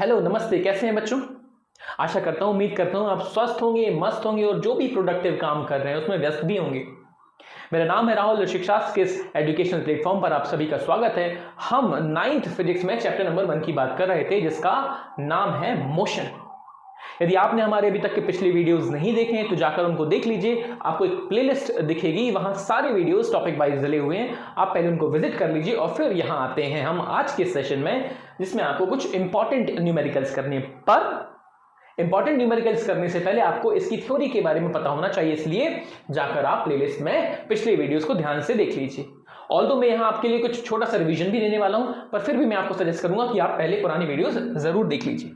Hello नमस्ते, कैसे हैं बच्चों। आशा करता हूं, उम्मीद करता हूं आप स्वस्थ होंगे, मस्त होंगे और जो भी प्रोडक्टिव काम कर रहे हैं उसमें व्यस्त भी होंगे। मेरा नाम है राहुल और शिक्षाशास्त्र के इस एजुकेशनल प्लेटफॉर्म पर आप सभी का स्वागत है। हम 9th फिजिक्स में चैप्टर नंबर 1 की बात कर रहे थे जिसका नाम है मोशन। यदि आपने हमारे अभी तक के पिछले वीडियोस नहीं देखे हैं तो जाकर उनको देख लीजिए। आपको एक प्लेलिस्ट दिखेगी, वहां सारे वीडियोस टॉपिक वाइज डले हुए हैं। आप पहले उनको विजिट कर लीजिए और फिर यहां आते हैं हम आज के सेशन में, जिसमें आपको कुछ इंपॉर्टेंट न्यूमेरिकल्स करने। पर इंपॉर्टेंट न्यूमेरिकल्स करने से पहले आपको इसकी थ्योरी के बारे में पता होना चाहिए, इसलिए जाकर आप प्लेलिस्ट में पिछले वीडियोस को ध्यान से देख लीजिए। ऑल्दो मैं यहां आपके लिए कुछ छोटा सा रिवीजन भी देने वाला हूं, पर फिर भी मैं आपको सजेस्ट करूंगा कि आप पहले पुरानी वीडियोस जरूर देख लीजिए।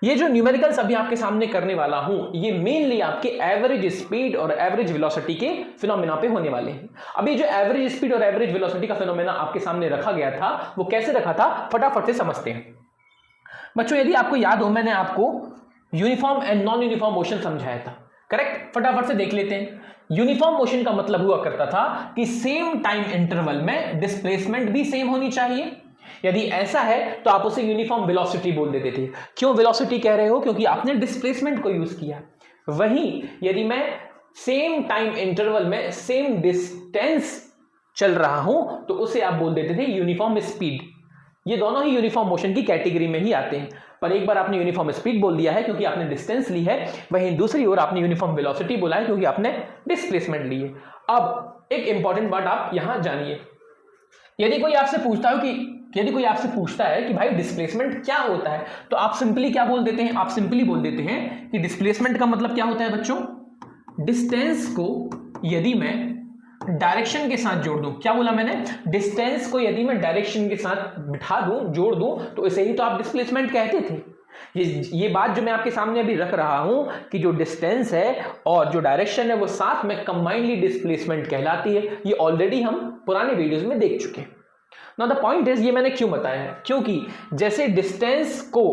ये जो न्यूमेरिकल्स अभी आपके सामने करने वाला हूं, ये मेनली आपके एवरेज स्पीड और एवरेज वेलोसिटी के फिनोमेना पे होने वाले हैं। अब ये जो एवरेज स्पीड और एवरेज वेलोसिटी का फिनोमेना आपके सामने रखा गया था, वो कैसे रखा था फटाफट से समझते हैं। बच्चों यदि आपको याद हो, मैंने आपको uniform and non uniform motion समझाया था, करेक्ट। फटाफट से देख लेते हैं। यूनिफॉर्म मोशन का मतलब हुआ करता था कि सेम टाइम इंटरवल में डिस्प्लेसमेंट भी सेम होनी चाहिए। यदि ऐसा है तो आप उसे यूनिफॉर्म वेलोसिटी बोल देते थे। क्यों वेलोसिटी कह रहे हो? क्योंकि आपने डिस्प्लेसमेंट को यूज किया। वहीं यदि मैं सेम टाइम इंटरवल में सेम डिस्टेंस चल रहा हूं तो उसे आप बोल देते थे यूनिफॉर्म स्पीड। ये दोनों ही यूनिफॉर्म मोशन की कैटेगरी में ही आते हैं। पर एक बार आपने यूनिफॉर्म स्पीड बोल दिया है क्योंकि आपने डिस्टेंस ली है, वहीं दूसरी ओर आपने यूनिफॉर्म वेलोसिटी बोला है क्योंकि आपने डिस्प्लेसमेंट ली है। अब एक इंपॉर्टेंट बात आप यहां जानिए। यदि कोई आपसे पूछता है कि भाई डिस्प्लेसमेंट क्या होता है, तो आप सिंपली क्या बोल देते हैं? आप सिंपली बोल देते हैं कि डिस्प्लेसमेंट का मतलब क्या होता है बच्चों? डिस्टेंस को यदि मैं डायरेक्शन के साथ जोड़ दूं। क्या बोला मैंने? डिस्टेंस को यदि मैं डायरेक्शन के साथ बिठा दूं, जोड़ दूं, तो इसे ही तो आप डिस्प्लेसमेंट कहते थे। ये बात जो मैं आपके सामने अभी रख रहा हूं कि जो डिस्टेंस है और जो डायरेक्शन है वो साथ में कंबाइनली डिस्प्लेसमेंट कहलाती है। ये ऑलरेडी हम पुराने वीडियोस में देख चुके हैं। नाउ द पॉइंट इज, ये मैंने क्यों बताया है? क्योंकि जैसे डिस्टेंस को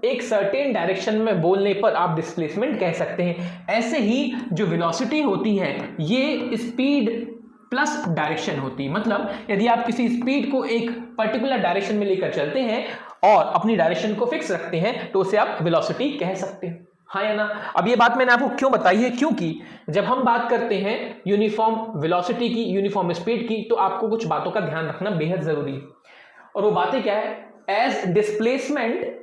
एक सर्टेन डायरेक्शन में बोलने पर आप डिस्प्लेसमेंट कह सकते हैं, ऐसे ही जो वेलोसिटी होती है ये स्पीड प्लस डायरेक्शन होती है। मतलब यदि आप किसी स्पीड को एक पर्टिकुलर डायरेक्शन में लेकर चलते हैं और अपनी डायरेक्शन को फिक्स रखते हैं तो उसे आप वेलोसिटी कह सकते हैं, हाँ या ना। अब ये बात मैंने आपको क्यों बताई है? क्योंकि जब हम बात करते हैं यूनिफॉर्म वेलोसिटी की, यूनिफॉर्म स्पीड की, तो आपको कुछ बातों का ध्यान रखना बेहद जरूरी है। और वो बातें क्या है? As displacement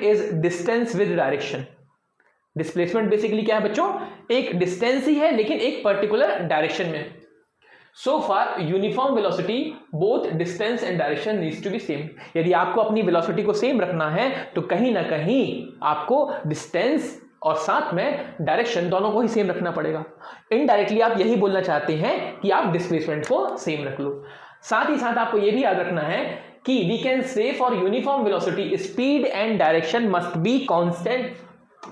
is distance with direction. Displacement basically क्या है बच्चों? एक डिस्टेंस ही है लेकिन एक पर्टिकुलर डायरेक्शन में। So far uniform velocity both distance and direction needs to be same. यदि आपको अपनी वेलोसिटी को सेम रखना है तो कहीं ना कहीं आपको डिस्टेंस और साथ में डायरेक्शन दोनों को ही सेम रखना पड़ेगा। इनडायरेक्टली आप यही बोलना चाहते हैं कि आप डिस्प्लेसमेंट को सेम रख लो। साथ ही साथ आपको यह भी याद रखना है कि we can say for uniform velocity speed and direction must be constant.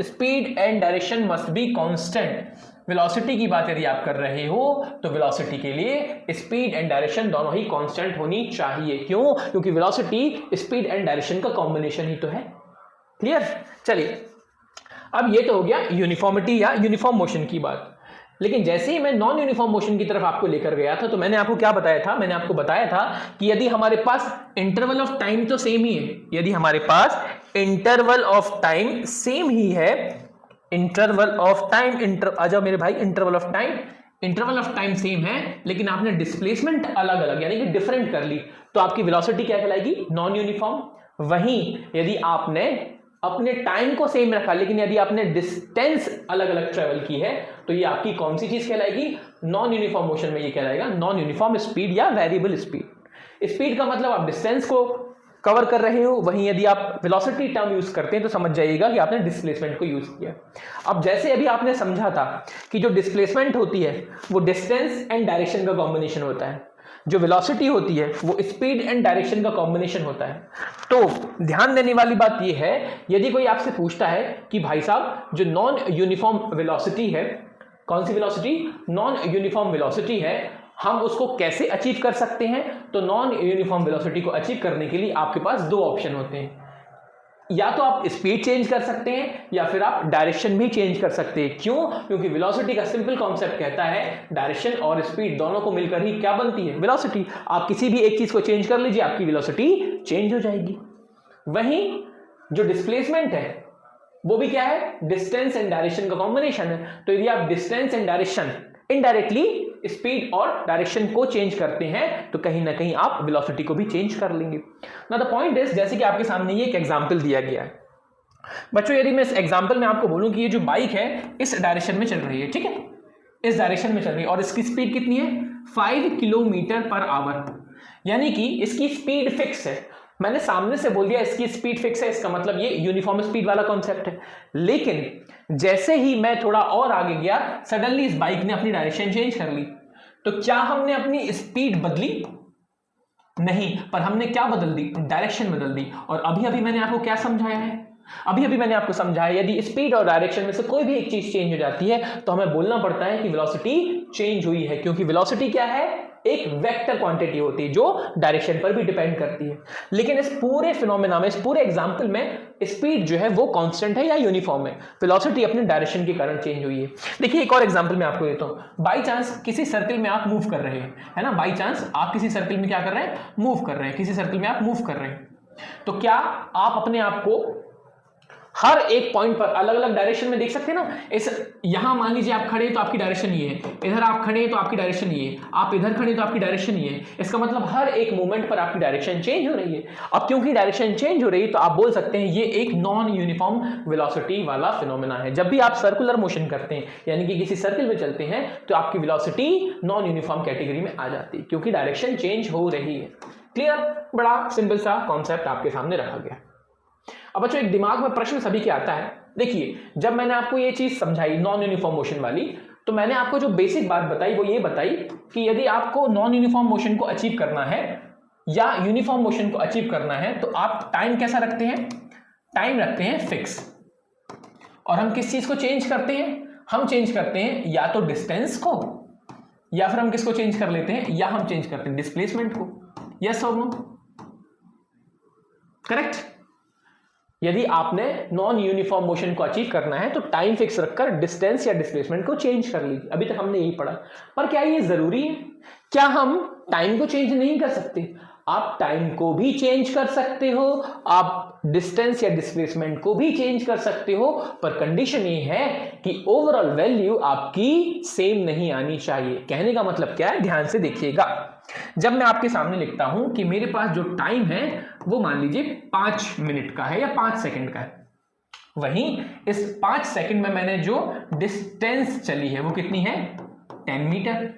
Speed and direction must be constant. Velocity की बात यदि आप कर रहे हो तो वेलोसिटी के लिए स्पीड एंड डायरेक्शन दोनों ही कांस्टेंट होनी चाहिए। क्यों? क्योंकि वेलोसिटी स्पीड एंड डायरेक्शन का कॉम्बिनेशन ही तो है। क्लियर? चलिए, अब ये तो हो गया यूनिफॉर्मिटी या यूनिफॉर्म मोशन की बात। लेकिन जैसे ही मैं नॉन यूनिफॉर्म मोशन की तरफ आपको लेकर गया था तो मैंने आपको क्या बताया था? मैंने आपको बताया था कि यदि हमारे पास इंटरवल ऑफ टाइम तो सेम ही है, यदि हमारे पास इंटरवल ऑफ टाइम सेम ही है, इंटरवल ऑफ टाइम आ जाओ मेरे भाई, इंटरवल ऑफ टाइम सेम है, लेकिन आपने डिस्प्लेसमेंट अलग अलग यानी कि डिफरेंट कर ली, तो आपकी वेलोसिटी क्या कहलाएगी? Non uniform. वहीं यदि आपने अपने टाइम को सेम रखा लेकिन यदि आपने डिस्टेंस अलग अलग ट्रेवल की है तो ये आपकी कौन सी चीज कहलाएगी? नॉन यूनिफॉर्म मोशन में ये कहलाएगा नॉन यूनिफॉर्म स्पीड या वेरिएबल स्पीड। स्पीड का मतलब आप डिस्टेंस को कवर कर रहे हो, वहीं यदि आप वेलोसिटी टर्म यूज करते हैं तो समझ जाइएगा कि आपने डिस्प्लेसमेंट को यूज किया। अब जैसे अभी आपने समझा था कि जो डिस्प्लेसमेंट होती है वो डिस्टेंस एंड डायरेक्शन का कॉम्बिनेशन होता है, जो वेलोसिटी होती है वो स्पीड एंड डायरेक्शन का कॉम्बिनेशन होता है। तो ध्यान देने वाली बात ये है, यदि कोई आपसे पूछता है कि भाई साहब जो नॉन यूनिफॉर्म वेलोसिटी है, कौन सी वेलोसिटी? नॉन यूनिफॉर्म वेलोसिटी है, हम उसको कैसे अचीव कर सकते हैं? तो नॉन यूनिफॉर्म वेलोसिटी को अचीव करने के लिए आपके पास दो ऑप्शन होते हैं। या तो आप स्पीड चेंज कर सकते हैं या फिर आप डायरेक्शन भी चेंज कर सकते हैं। क्यों? क्योंकि वेलोसिटी का सिंपल कॉन्सेप्ट कहता है डायरेक्शन और स्पीड दोनों को मिलकर ही क्या बनती है? वेलोसिटी। आप किसी भी एक चीज को चेंज कर लीजिए, आपकी वेलोसिटी चेंज हो जाएगी। वहीं जो डिस्प्लेसमेंट है वो भी क्या है, डिस्टेंस एंड डायरेक्शन का कॉम्बिनेशन है। तो यदि आप distance and direction indirectly speed और डायरेक्शन को चेंज करते हैं तो कहीं ना कहीं आप वेलोसिटी को भी चेंज कर लेंगे। नाउ द पॉइंट इज, जैसे कि आपके सामने ये एक एग्जांपल दिया गया है बच्चों, यदि मैं इस एग्जांपल में आपको बोलूं कि ये जो बाइक है इस डायरेक्शन में चल रही है, ठीक है, इस डायरेक्शन में चल रही है और इसकी स्पीड कितनी है, 5 किलोमीटर पर आवर, यानी कि इसकी स्पीड फिक्स है। मैंने सामने से बोल दिया इसकी स्पीड फिक्स है, इसका मतलब ये यूनिफॉर्म स्पीड वाला कॉन्सेप्ट है। लेकिन जैसे ही मैं थोड़ा और आगे गया, सडनली इस बाइक ने अपनी डायरेक्शन चेंज कर ली। तो क्या हमने अपनी स्पीड बदली? नहीं, पर हमने क्या बदल दी, डायरेक्शन बदल दी। और अभी अभी मैंने आपको क्या समझाया है, अभी अभी मैंने आपको समझाया यदि स्पीड और डायरेक्शन में से कोई भी एक चीज चेंज हो जाती है तो हमें बोलना पड़ता है कि वेलोसिटी चेंज हुई है, क्योंकि वेलोसिटी क्या है, एक वेक्टर क्वांटिटी होती है जो डायरेक्शन पर भी डिपेंड करती है। लेकिन इस पूरे फिनोमेना में, इस पूरे एग्जांपल में स्पीड जो है वो कांस्टेंट है या यूनिफॉर्म है, वेलोसिटी अपने डायरेक्शन के कारण चेंज हुई है। देखिए एक और एग्जांपल मैं आपको देता हूं। बाई चांस किसी सर्कल में आप मूव कर रहे हैं, है ना, बाई चांस आप किसी सर्कल में क्या कर रहे हैं, मूव कर रहे हैं, किसी सर्कल में आप मूव कर रहे हैं। तो क्या आप अपने आप को हर एक पॉइंट पर अलग अलग डायरेक्शन में देख सकते हैं ना। इस यहां मान लीजिए आप खड़े हैं तो आपकी डायरेक्शन ये है, इधर आप खड़े हैं तो आपकी डायरेक्शन ये है, आप इधर खड़े हैं तो आपकी डायरेक्शन ये है। इसका मतलब हर एक मोमेंट पर आपकी डायरेक्शन चेंज हो रही है। अब क्योंकि डायरेक्शन चेंज हो रही है तो आप बोल सकते हैं ये एक नॉन यूनिफॉर्म वेलोसिटी वाला फिनोमेना है। जब भी आप सर्कुलर मोशन करते हैं यानी कि किसी सर्कल में चलते हैं तो आपकी वेलोसिटी नॉन यूनिफॉर्म कैटेगरी में आ जाती है, क्योंकि डायरेक्शन चेंज हो रही है। क्लियर? बड़ा सिंपल सा कॉन्सेप्ट आपके सामने रखा गया। अब बच्चों एक दिमाग में प्रश्न सभी के आता है। देखिए जब मैंने आपको ये चीज समझाई नॉन यूनिफॉर्म मोशन वाली, तो मैंने आपको जो बेसिक बात बताई वो ये बताई कि यदि आपको नॉन यूनिफॉर्म मोशन को अचीव करना है या यूनिफॉर्म मोशन को अचीव करना है तो आप टाइम कैसा रखते हैं, टाइम रखते हैं फिक्स। और हम किस चीज को चेंज करते हैं, हम चेंज करते हैं या तो डिस्टेंस को, या फिर हम किसको चेंज कर लेते हैं, या हम चेंज करते हैं डिस्प्लेसमेंट को। यस और नो? करेक्ट? यदि आपने नॉन यूनिफॉर्म मोशन को अचीव करना है तो टाइम फिक्स रखकर डिस्टेंस या डिस्प्लेसमेंट को चेंज कर लीजिए। अभी तक हमने यही पढ़ा। पर क्या ये जरूरी है? क्या हम टाइम को चेंज नहीं कर सकते? आप टाइम को भी चेंज कर सकते हो, आप डिस्टेंस या डिस्प्लेसमेंट को भी चेंज कर सकते हो, पर कंडीशन ये है कि ओवरऑल वैल्यू आपकी सेम नहीं आनी चाहिए। कहने का मतलब क्या है, ध्यान से देखिएगा। जब मैं आपके सामने लिखता हूं कि मेरे पास जो टाइम है वो मान लीजिए 5 मिनट का है या 5 सेकंड का है, वहीं इस 5 सेकंड में मैंने जो डिस्टेंस चली है वो कितनी है, 10 मीटर।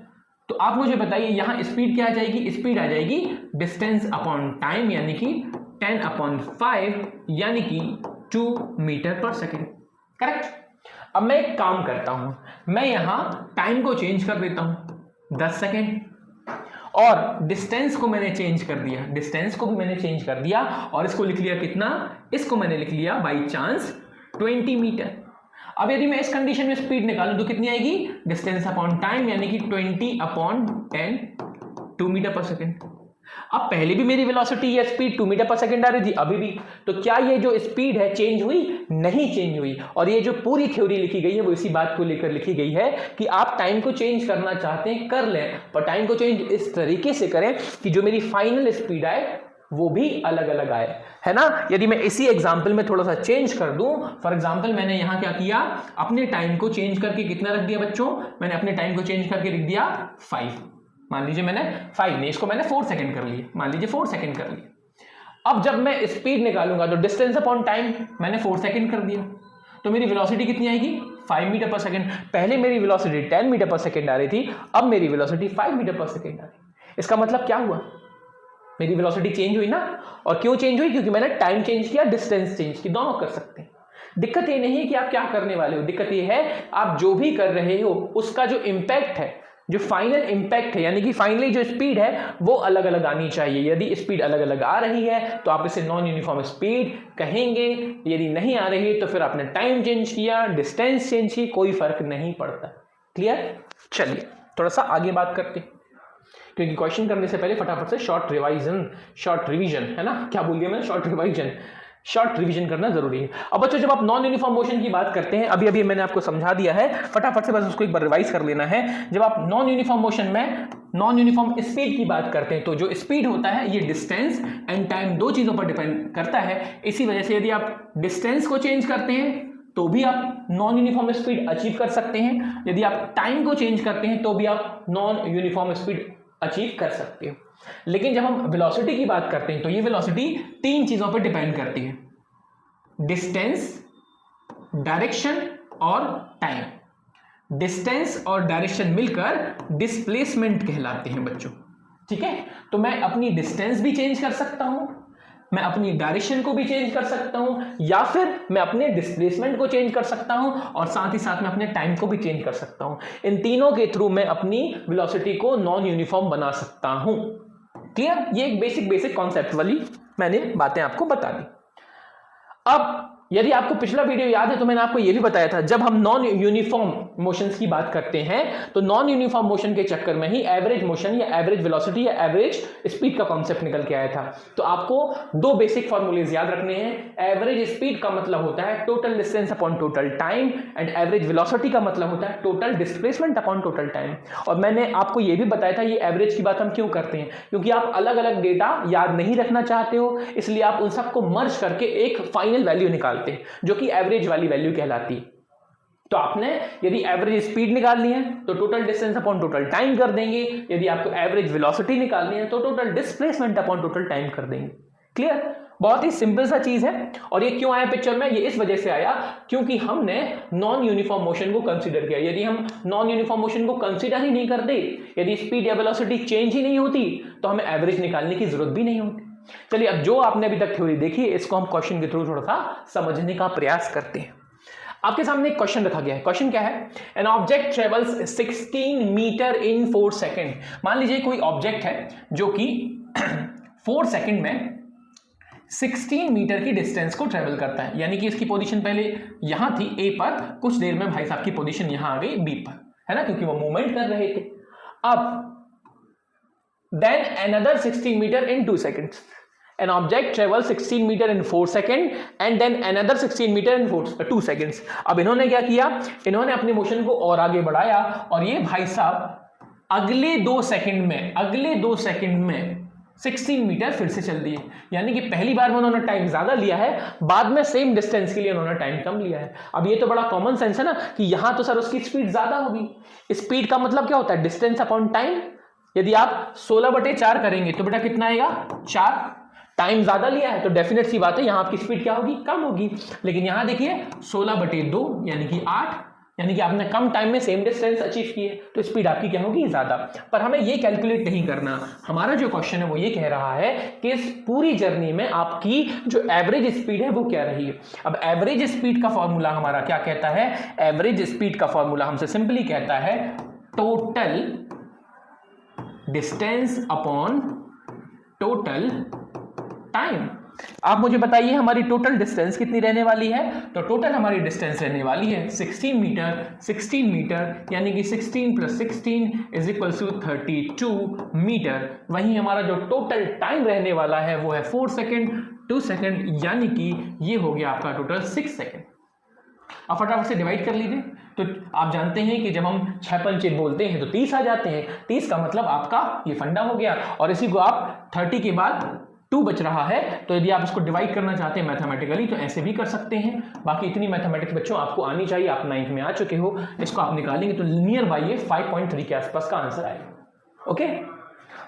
तो आप मुझे बताइए यहां स्पीड क्या आ जाएगी, स्पीड आ जाएगी डिस्टेंस अपॉन टाइम यानी कि 10/5 यानी कि 2 मीटर पर सेकेंड। करेक्ट? अब मैं एक काम करता हूं, मैं यहां टाइम को चेंज कर देता हूं 10 सेकेंड और डिस्टेंस को मैंने चेंज कर दिया, डिस्टेंस को भी मैंने चेंज कर दिया और इसको लिख लिया कितना, इसको मैंने लिख लिया बाई चांस 20 मीटर। अब यदि मैं इस कंडीशन में स्पीड निकालूं तो कितनी आएगी, डिस्टेंस अपॉन टाइम यानी कि 20/10 2 मीटर पर सेकेंड। अब पहले भी मेरी वेलोसिटी या स्पीड 2 मीटर पर सेकेंड आ रही थी, अभी भी। तो क्या ये जो स्पीड है चेंज हुई? नहीं चेंज हुई। और ये जो पूरी थ्योरी लिखी गई है वो इसी बात को लेकर लिखी गई है कि आप टाइम को चेंज करना चाहते हैं कर लें, पर टाइम को चेंज इस तरीके से करें कि जो मेरी फाइनल स्पीड आए वो भी अलग अलग आए, है ना। यदि मैं इसी एग्जाम्पल में थोड़ा सा चेंज कर दूं, फॉर एग्जाम्पल मैंने यहां क्या किया, अपने टाइम को चेंज करके कितना रख दिया बच्चों, मैंने अपने टाइम को चेंज करके लिख दिया 5। मान लीजिए मैंने 5 नहीं, इसको मैंने 4 सेकंड कर लिया, मान लीजिए 4 सेकंड कर लिया। अब जब मैं स्पीड निकालूंगा तो डिस्टेंस अपॉन टाइम मैंने 4 सेकंड कर दिया, तो मेरी वेलोसिटी कितनी आएगी, 5 मीटर पर सेकंड। पहले मेरी वेलोसिटी 10 मीटर पर सेकंड आ रही थी, अब मेरी वेलोसिटी 5 मीटर पर सेकंड आ रही है। इसका मतलब क्या हुआ, मेरी वेलोसिटी चेंज हुई ना। और क्यों चेंज हुई, क्योंकि मैंने टाइम चेंज किया, डिस्टेंस चेंज की, दोनों कर सकते हैं। दिक्कत ये नहीं है कि आप क्या करने वाले हो, दिक्कत ये है आप जो भी कर रहे हो उसका जो इंपैक्ट है, जो फाइनल इंपैक्ट है, यानी कि फाइनली जो स्पीड है वो अलग अलग आनी चाहिए। यदि स्पीड अलग अलग आ रही है तो आप इसे नॉन यूनिफॉर्म स्पीड कहेंगे, यदि नहीं आ रही तो फिर आपने टाइम चेंज किया, डिस्टेंस चेंज की, कोई फर्क नहीं पड़ता। क्लियर? चलिए थोड़ा सा आगे बात करते हैं, क्योंकि क्वेश्चन करने से पहले फटाफट से शॉर्ट रिवीजन, है ना, क्या बोल दिया मैंने, शॉर्ट रिवीजन। शॉर्ट रिवीजन करना जरूरी है। अब बच्चों जब आप नॉन यूनिफॉर्म मोशन की बात करते हैं, अभी मैंने आपको समझा दिया है, फटाफट से बस उसको एक बार रिवाइज कर लेना है। जब आप नॉन यूनिफॉर्म मोशन में नॉन यूनिफॉर्म स्पीड की बात करते हैं, तो जो स्पीड होता है ये डिस्टेंस एंड टाइम दो चीजों पर डिपेंड करता है। इसी वजह से यदि आप डिस्टेंस को चेंज करते हैं तो भी आप नॉन यूनिफॉर्म स्पीड अचीव कर सकते हैं, यदि आप टाइम को चेंज करते हैं तो भी आप नॉन यूनिफॉर्म स्पीड अचीव कर सकते हो। लेकिन जब हम वेलोसिटी की बात करते हैं तो ये वेलोसिटी तीन चीजों पर डिपेंड करती है, डिस्टेंस, डायरेक्शन और टाइम। डिस्टेंस और डायरेक्शन मिलकर डिस्प्लेसमेंट कहलाते हैं बच्चों, ठीक है। तो मैं अपनी डिस्टेंस भी चेंज कर सकता हूं, मैं अपनी डायरेक्शन को भी चेंज कर सकता हूं, या फिर मैं अपने डिस्प्लेसमेंट को चेंज कर सकता हूं, और साथ ही साथ मैं अपने टाइम को भी चेंज कर सकता हूं। इन तीनों के थ्रू मैं अपनी वेलोसिटी को नॉन यूनिफॉर्म बना सकता हूं। क्लियर? ये एक बेसिक कॉन्सेप्ट वाली मैंने बातें आपको बता दी। अब यदि आपको पिछला वीडियो याद है तो मैंने आपको यह भी बताया था, जब हम नॉन यूनिफॉर्म मोशंस की बात करते हैं तो नॉन यूनिफॉर्म मोशन के चक्कर में ही एवरेज मोशन या एवरेज वेलोसिटी या एवरेज स्पीड का कॉन्सेप्ट निकल के आया था। तो आपको दो बेसिक फॉर्मूलेज याद रखने हैं। एवरेज स्पीड का मतलब होता है total distance upon total time, and average velocity का मतलब होता है total displacement upon total time. और मैंने आपको यह भी बताया था ये एवरेज की बात हम क्यों करते हैं, क्योंकि आप अलग अलग डेटा याद नहीं रखना चाहते हो, इसलिए आप उन सबको मर्ज करके एक फाइनल वैल्यू निकालते हैं जो कि एवरेज वाली वैल्यू कहलाती है। तो आपने यदि एवरेज स्पीड निकालनी है तो total distance upon total time कर देंगे, यदि आपको एवरेज वेलोसिटी निकालनी है तो total displacement upon total time कर देंगे। क्लियर? बहुत ही सिंपल सा चीज है। और ये क्यों आया पिक्चर में? ये इस वजह से आया क्योंकि हमने नॉन यूनिफॉर्म मोशन को कंसीडर किया। यदि हम नॉन यूनिफॉर्म मोशन को कंसीडर ही नहीं करते, यदि स्पीड या वेलोसिटी चेंज ही नहीं होती, तो हमें एवरेज निकालने की जरूरत भी नहीं होती। चलिए, अब जो आपने अभी तक थ्योरी देखी है इसको हम क्वेश्चन के थ्रू थोड़ा सा समझने का प्रयास करते हैं। आपके सामने एक क्वेश्चन रखा गया है। क्वेश्चन क्या है? An object travels 16 metre in 4 second. मान लीजिए कोई ऑब्जेक्ट है जो कि 4 सेकेंड में 16 मीटर की डिस्टेंस को ट्रेवल करता है, यानी कि इसकी पोजीशन पहले यहां थी ए पर, कुछ देर में भाई साहब की पोजीशन यहां आ गई बी पर, है ना, क्योंकि वो मूवमेंट कर रहे थे। अब then another 16 meter in 2 seconds. An object travels 16 meter in 4 seconds and then another 16 meter in 2 seconds. अब इन्होंने क्या किया? इन्होंने अपने मोशन को और आगे बढ़ाया और ये भाई साहब अगले 2 सेकंड में 16 मीटर फिर से चल दिए। यानी कि पहली बार में उन्होंने टाइम ज्यादा लिया है, बाद में सेम डिस्टेंस के लिए उन्होंने टाइम कम लिया है। अब ये तो बड़ा कॉमन सेंस है ना कि यहां तो सर उसकी स्पीड ज्यादा होगी। स्पीड का मतलब क्या होता है? Distance upon time. यदि आप 16/4 करेंगे तो बेटा कितना आएगा? 4। टाइम ज्यादा लिया है तो डेफिनेट सी बात है यहां आपकी स्पीड क्या होगी? कम होगी। लेकिन यहां देखिए 16/2 यानी कि 8, यानी कि आपने कम टाइम में सेम डिस्टेंस अचीव की है, तो स्पीड आपकी क्या होगी? ज्यादा। पर हमें ये कैलकुलेट नहीं करना। हमारा जो क्वेश्चन है वो ये कह रहा है कि इस पूरी जर्नी में आपकी जो एवरेज स्पीड है वो क्या रही है। अब एवरेज स्पीड का फॉर्मूला हमारा क्या कहता है? एवरेज स्पीड का फॉर्मूला हमसे सिंपली कहता है total distance upon total time. आप मुझे बताइए हमारी टोटल डिस्टेंस कितनी रहने वाली है? तो टोटल हमारी डिस्टेंस रहने वाली है 16 मीटर, यानी कि 16 + 16 = 32 मीटर। वहीं हमारा जो टोटल टाइम रहने वाला है वो है 4 सेकेंड 2 सेकेंड, यानी कि ये हो गया आपका टोटल 6 सेकेंड। अब फटाफट से डिवाइड कर लीजिए। तो आप जानते हैं कि जब हम 6 पंचे बोलते हैं तो 30 आ जाते हैं। 30 का मतलब आपका ये फंडा हो गया, और इसी को आप 30 के बाद 2 बच रहा है, तो यदि आप इसको डिवाइड करना चाहते हैं मैथमेटिकली तो ऐसे भी कर सकते हैं। बाकी इतनी मैथमेटिक्स बच्चों आपको आनी चाहिए, आप 9th में आ चुके हो। इसको आप निकालेंगे तो नियर बाई ये 5.3 के आसपास का आंसर आएगा। ओके,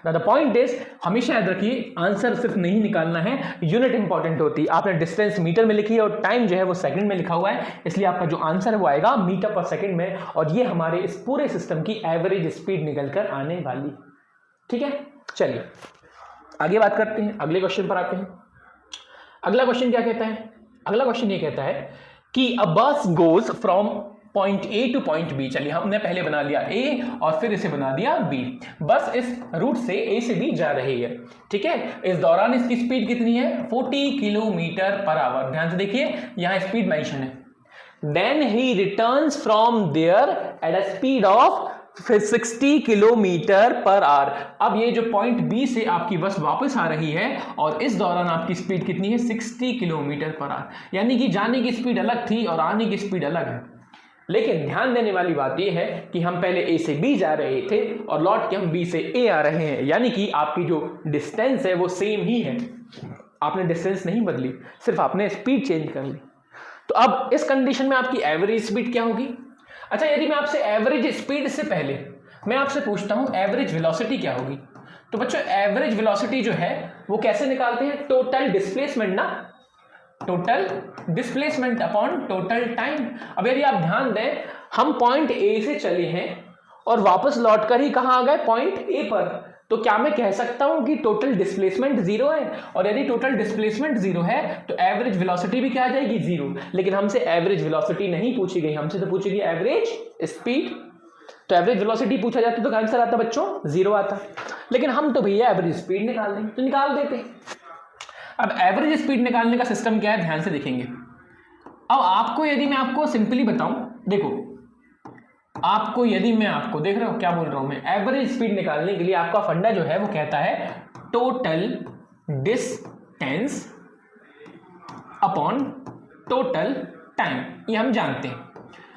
द पॉइंट इज, हमेशा याद रखिए आंसर सिर्फ नहीं निकालना है, यूनिट इंपॉर्टेंट होती है। आपने डिस्टेंस मीटर में लिखी है और टाइम जो है वो सेकंड में लिखा हुआ है, इसलिए आपका जो आंसर है वो आएगा मीटर पर सेकंड में, और ये हमारे इस पूरे सिस्टम की एवरेज स्पीड निकल कर आने वाली। ठीक है, चलिए आगे बात करते हैं, अगले क्वेश्चन पर आते हैं। अगला क्वेश्चन क्या कहता है? अगला क्वेश्चन ये कहता है कि a bus goes from point A to point B. चलिए हमने पहले बना लिया ए और फिर इसे बना दिया बी। बस इस रूट से ए से बी जा रही है, ठीक है। इस दौरान इसकी स्पीड कितनी है? 40 km/h। ध्यान से देखिए यहां स्पीड मेंशन है। Then he returns from there at a speed of 60 kilometre per hour. अब ये जो पॉइंट बी से आपकी बस वापस आ रही है और इस दौरान आपकी स्पीड कितनी है 60 किलोमीटर पर आवर, यानी कि जाने की स्पीड अलग थी और आने की स्पीड अलग है। लेकिन ध्यान देने वाली बात यह है कि हम पहले ए से बी जा रहे थे और लौट के हम बी से ए आ रहे हैं, यानी कि आपकी जो डिस्टेंस है वो सेम ही है, आपने डिस्टेंस नहीं बदली, सिर्फ आपने स्पीड चेंज कर ली। तो अब इस कंडीशन में आपकी एवरेज स्पीड क्या होगी? अच्छा, यदि मैं आपसे एवरेज स्पीड से पहले मैं आपसे पूछता हूं एवरेज वेलोसिटी क्या होगी, तो बच्चों एवरेज वेलोसिटी जो है वो कैसे निकालते हैं? टोटल डिस्प्लेसमेंट ना, total displacement upon total time. अब यदि आप ध्यान दें, हम पॉइंट ए से चले हैं और वापस लौटकर ही कहां आ गए? पॉइंट ए पर। तो क्या मैं कह सकता हूं कि टोटल डिस्प्लेसमेंट जीरो है? और यदि टोटल डिस्प्लेसमेंट जीरो है तो एवरेज वेलोसिटी भी क्या आ जाएगी? जीरो। लेकिन हमसे एवरेज वेलोसिटी नहीं पूछी गई, हमसे तो पूछी गई एवरेज स्पीड। तो एवरेज वेलोसिटी पूछा जाता तो आंसर आता बच्चों जीरो आता, लेकिन हम तो भैया एवरेज स्पीड निकाल देंगे, तो निकाल देते हैं। अब एवरेज स्पीड निकालने का सिस्टम क्या है, ध्यान से देखेंगे। अब आपको यदि मैं आपको सिंपली बताऊं, देखो आपको यदि मैं आपको देख रहे हो क्या बोल रहा हूं मैं, एवरेज स्पीड निकालने के लिए आपका फंडा जो है वो कहता है total distance upon total time, ये हम जानते हैं।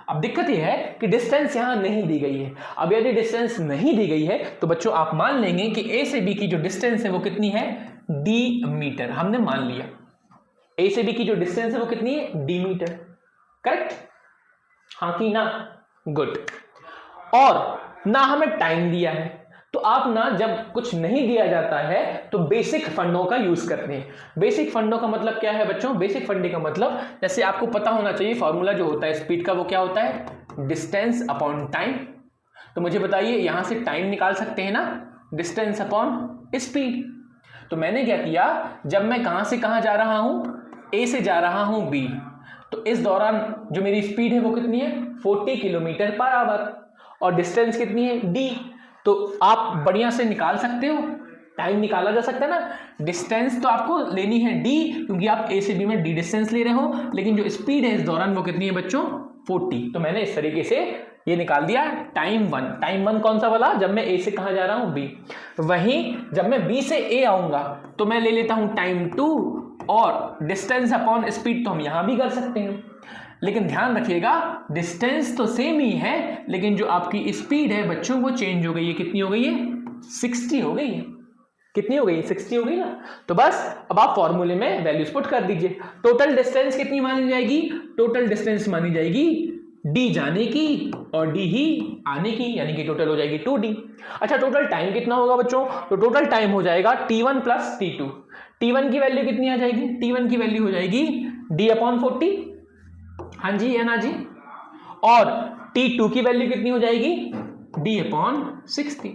अब दिक्कत यह है कि डिस्टेंस यहां नहीं दी गई है। अब यदि डिस्टेंस नहीं दी गई है तो बच्चों आप मान लेंगे कि ए से बी की जो डिस्टेंस है वो कितनी है? D metre. हमने मान लिया ए से बी की जो डिस्टेंस है वो कितनी है? D metre. करेक्ट? हाँ कि ना? गुड। और ना हमें टाइम दिया है, तो आप ना जब कुछ नहीं दिया जाता है तो बेसिक फंडों का यूज करते हैं। बेसिक फंडों का मतलब क्या है बच्चों? बेसिक फंडे का मतलब जैसे आपको पता होना चाहिए फॉर्मूला जो होता है स्पीड का वो क्या होता है? Distance upon time. तो मुझे बताइए यहां से टाइम निकाल सकते हैं ना, डिस्टेंस अपॉन स्पीड। तो मैंने क्या किया, जब मैं कहां से कहां जा रहा हूं? ए से जा रहा हूं बी, तो इस दौरान जो मेरी स्पीड है वो कितनी है? 40 किलोमीटर पर आवर, और डिस्टेंस कितनी है? डी। तो आप बढ़िया से निकाल सकते हो, टाइम निकाला जा सकता है ना। डिस्टेंस तो आपको लेनी है डी, क्योंकि आप ए से बी में डी डिस्टेंस ले रहे हो, लेकिन जो स्पीड है इस दौरान वो कितनी है बच्चों? 40। तो मैंने इस तरीके से ये निकाल दिया टाइम वन। टाइम वन कौन सा वाला? जब मैं ए से कहां जा रहा हूं? बी। वहीं जब मैं बी से ए आऊंगा तो मैं ले लेता हूं टाइम टू, और डिस्टेंस अपॉन स्पीड तो हम यहां भी कर सकते हैं, लेकिन ध्यान रखिएगा डिस्टेंस तो सेम ही है, लेकिन जो आपकी स्पीड है बच्चों वो चेंज हो गई है। कितनी हो गई है? 60 हो गई है। कितनी हो गई? 60 हो गई ना। तो बस अब आप फॉर्मूले में वैल्यूज पुट कर दीजिए। टोटल डिस्टेंस कितनी मानी जाएगी? टोटल डिस्टेंस मानी जाएगी डी जाने की और डी ही आने की, यानी कि टोटल हो जाएगी 2d। अच्छा, टोटल टाइम कितना होगा बच्चों? तो टोटल टाइम हो जाएगा t1 प्लस t2। t1 की वैल्यू कितनी आ जाएगी? t1 की वैल्यू हो जाएगी d अपॉन 40। हाँ जी या ना जी? और t2 की वैल्यू कितनी हो जाएगी? d upon 60।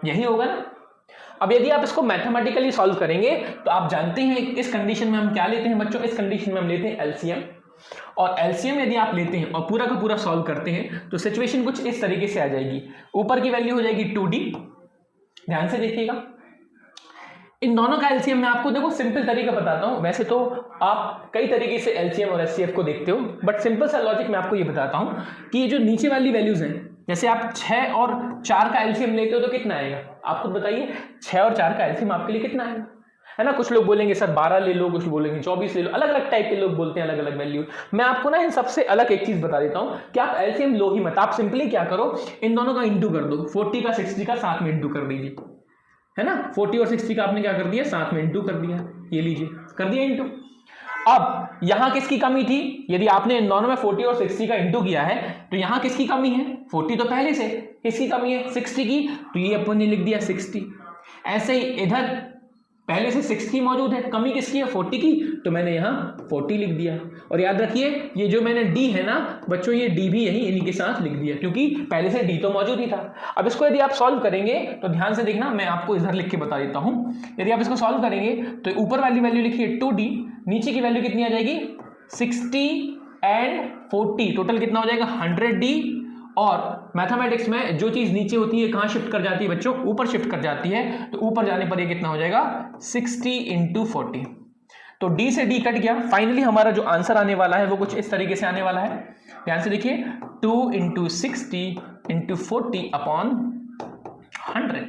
यही होगा ना। अब यदि आप इसको मैथमेटिकली सॉल्व करेंगे तो आप जानते हैं इस कंडीशन में हम क्या लेते हैं बच्चों? इस कंडीशन में हम लेते हैं एलसीएम, और एलसीएम यदि आप लेते हैं और पूरा का पूरा सॉल्व करते हैं तो सिचुएशन कुछ इस तरीके से आ जाएगी। ऊपर की वैल्यू हो जाएगी 2d, ध्यान से देखिएगा। इन दोनों का एलसीएम मैं आपको देखो सिंपल तरीका बताता हूं। वैसे तो आप कई तरीके से एलसीएम और एचसीएफ को देखते हो, बट सिंपल सा लॉजिक मैं आपको ये बताता हूं कि ये जो नीचे वाली वैल्यूज हैं, जैसे आप 6 और 4 का एलसीएम लेते हो तो कितना आएगा? आप खुद बताइए, 6 और 4 का एलसीएम आपके लिए कितना आएगा? है ना, कुछ लोग बोलेंगे सर 12 ले लो, कुछ बोलेंगे 24 ले लो, अलग अलग टाइप के लोग बोलते हैं अलग अलग वैल्यू। मैं आपको ना इन सबसे अलग एक चीज बता देता हूं कि आप एलसीएम लो ही मत, आप सिंपली क्या करो, इन दोनों का इंटू कर दो। 40 का 60 का साथ में इंटू कर दीजिए, है ना। 40 और 60 का आपने क्या कर दिया? साथ में इंटू कर दिया। ये लीजिए, कर दिया इंटू। अब यहां किसकी कमी थी? यदि आपने इन दोनों में 40 और 60 का इंटू किया है तो यहां किसकी कमी है? 40 तो पहले से, किसकी कमी है? 60 की, तो ये अपन ने लिख दिया 60। ऐसे ही इधर पहले से 60 मौजूद है, कमी किसकी है? 40 की, तो मैंने यहां 40 लिख दिया। और याद रखिए ये जो मैंने डी है ना बच्चों, ये डी भी यही इन्हीं के साथ लिख दिया, क्योंकि पहले से डी तो मौजूद ही था। अब इसको यदि आप सॉल्व करेंगे तो ध्यान से देखना, मैं आपको इधर लिख के बता देता हूं। यदि आप इसको सॉल्व करेंगे तो ऊपर वाली वैल्यू लिखिए 2d, नीचे की वैल्यू कितनी आ जाएगी? 60 एंड 40, टोटल कितना हो जाएगा? 100d। और मैथमेटिक्स में जो चीज नीचे होती है कहां शिफ्ट कर जाती है बच्चों? ऊपर शिफ्ट कर जाती है। तो ऊपर जाने पर ये कितना हो जाएगा? 60 इंटू 40। तो d से d कट गया। फाइनली हमारा जो आंसर आने वाला है वो कुछ इस तरीके से आने वाला है। ध्यान से देखिए, 2 इंटू 60 इंटू 40 अपॉन 100।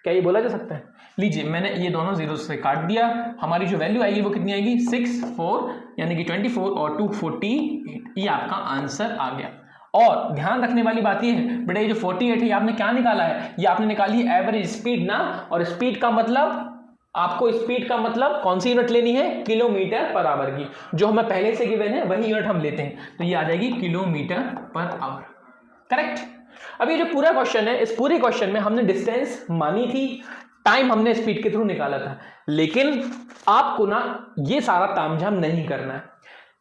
क्या ये बोला जा सकता है? लीजिए मैंने ये दोनों जीरो से काट दिया, हमारी जो वैल्यू आएगी वो कितनी आएगी 6 4 यानी कि 24 और 2 48। ये आपका आंसर आ गया। और ध्यान रखने वाली बात ये है बेटा, ये जो 48 है ये आपने क्या निकाला है? ये आपने निकाली है एवरेज स्पीड ना, और स्पीड का मतलब आपको स्पीड का मतलब कौन सी यूनिट लेनी है? किलोमीटर पर आवर की। जो हमें पहले से गिवन है वही यूनिट हम लेते हैं, तो ये आ जाएगी किलोमीटर पर आवर। करेक्ट। अब ये जो पूरा क्वेश्चन है, इस पूरे क्वेश्चन में हमने डिस्टेंस मानी थी, टाइम हमने स्पीड के थ्रू निकाला था, लेकिन आपको ना ये सारा तामझाम नहीं करना है।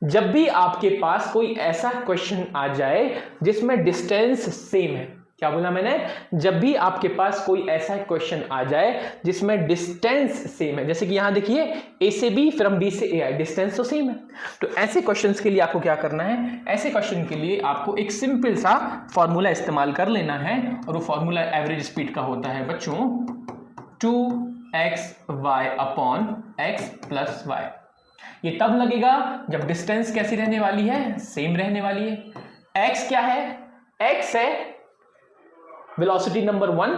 जब भी आपके पास कोई ऐसा क्वेश्चन आ जाए जिसमें डिस्टेंस सेम है, क्या बोला मैंने? जब भी आपके पास कोई ऐसा क्वेश्चन आ जाए जिसमें डिस्टेंस सेम है, जैसे कि यहां देखिए ए से बी फ्रॉम बी से ए आई, डिस्टेंस तो सेम है, तो ऐसे क्वेश्चंस के लिए आपको क्या करना है? ऐसे क्वेश्चन के लिए आपको एक सिंपल सा फॉर्मूला इस्तेमाल कर लेना है, और वो फॉर्मूला एवरेज स्पीड का होता है बच्चों 2xy upon x plus y। ये तब लगेगा जब डिस्टेंस कैसी रहने वाली है? सेम रहने वाली है। x क्या है? x है वेलोसिटी नंबर 1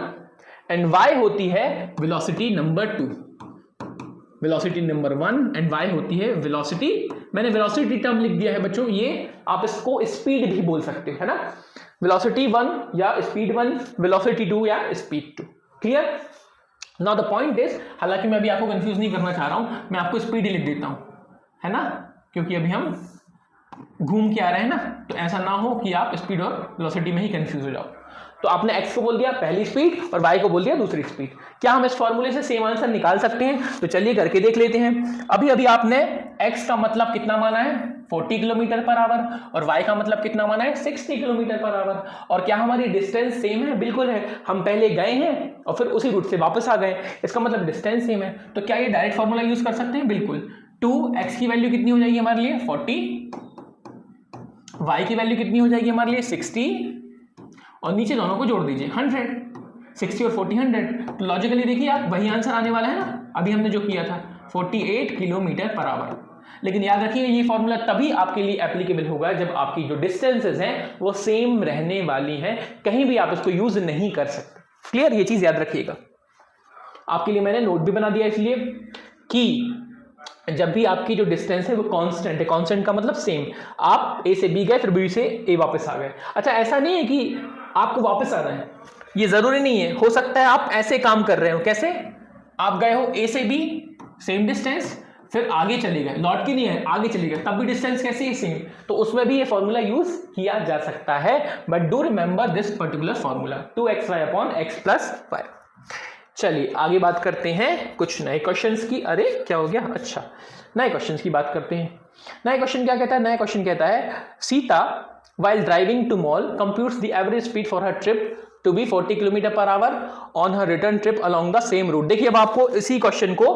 एंड y होती है velocity number 2। Velocity number 1 and y होती है वेलोसिटी, मैंने वेलोसिटी टर्म लिख दिया है बच्चों, ये आप इसको स्पीड भी बोल सकते हैं ना, वेलोसिटी 1 या स्पीड 1, वेलोसिटी 2 या speed 2। Clear? Now the point is, हालांकि मैं अभी आपको कंफ्यूज नहीं करना चाह रहा हूं, मैं आपको स्पीड ही लिख देता हूं, है ना, क्योंकि अभी हम घूम के आ रहे हैं ना, तो ऐसा ना हो कि आप स्पीड और वेलोसिटी में ही कंफ्यूज हो जाओ। तो आपने x को बोल दिया पहली स्पीड और y को बोल दिया दूसरी स्पीड। क्या हम इस फॉर्मूले से सेम आंसर निकाल सकते हैं? तो चलिए करके देख लेते हैं। अभी अभी आपने x का मतलब कितना माना है? 40 किलोमीटर पर आवर, और y का मतलब कितना माना है? 60 किलोमीटर पर आवर। और क्या हमारी डिस्टेंस सेम है? बिल्कुल है, हम पहले गए हैं और फिर उसी रूट से वापस आ गए, इसका मतलब डिस्टेंस सेम है। तो क्या ये डायरेक्ट फॉर्मूला यूज कर सकते हैं? बिल्कुल। 2x की वैल्यू कितनी हो जाएगी हमारे लिए? 40, y की वैल्यू कितनी हो जाएगी हमारे लिए? 60, और नीचे दोनों को जोड़ दीजिए 100, 60 और 40 100। तो लॉजिकली देखिए आप वही आंसर आने वाला है ना, अभी हमने जो किया था 48 किलोमीटर पर आवर। लेकिन याद रखिए ये फॉर्मूला तभी आपके लिए एप्लीकेबल होगा जब आपकी जो डिस्टेंसेस हैं वो सेम रहने वाली हैं, कहीं भी आप इसको यूज नहीं कर सकते। क्लियर? ये चीज याद रखिएगा। आपके लिए मैंने नोट भी बना दिया इसलिए कि जब भी आपकी जो डिस्टेंस है वो कांस्टेंट है, कांस्टेंट का मतलब सेम, आप ए से बी गए फिर बी से ए वापस आ गए। अच्छा, ऐसा नहीं है कि आपको वापस आना है, ये जरूरी नहीं है, हो सकता है आप ऐसे काम कर रहे हो। कैसे? आप गए हो ए से बी सेम डिस्टेंस, फिर आगे चले गए, लौट के नहीं है आगे चले गए, तब भी डिस्टेंस कैसी है? सेम। तो उसमें भी ये फॉर्मूला यूज किया जा सकता है, but do remember this particular formula 2xy upon x plus y। चलिए आगे बात करते हैं कुछ नए क्वेश्चंस की। अरे क्या हो गया? अच्छा, नए क्वेश्चंस की बात करते हैं। नए क्वेश्चन क्या कहता है? नया क्वेश्चन कहता है Sita while driving to mall computes the average speed for her trip to be 40 km per hour on her return trip along the same route। देखिए अब आपको इसी क्वेश्चन को,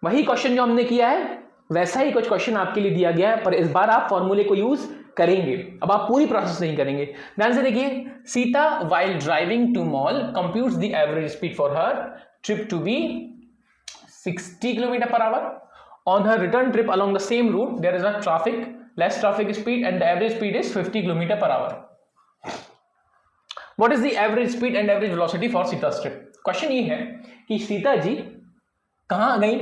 वही क्वेश्चन जो हमने किया है वैसा ही कुछ क्वेश्चन आपके लिए दिया गया है, पर इस बार आप फॉर्मूले को यूज करेंगे। अब आप पूरी प्रोसेस नहीं करेंगे, ध्यान से देखिए। Sita while driving to mall computes the average speed for her trip to be 60 km per hour on her return trip along the same route there is a less traffic speed and the average speed is 50 km per hour. What is the average speed and average velocity for Sita's trip? Question ये है कि सीता जी कहाँ गई?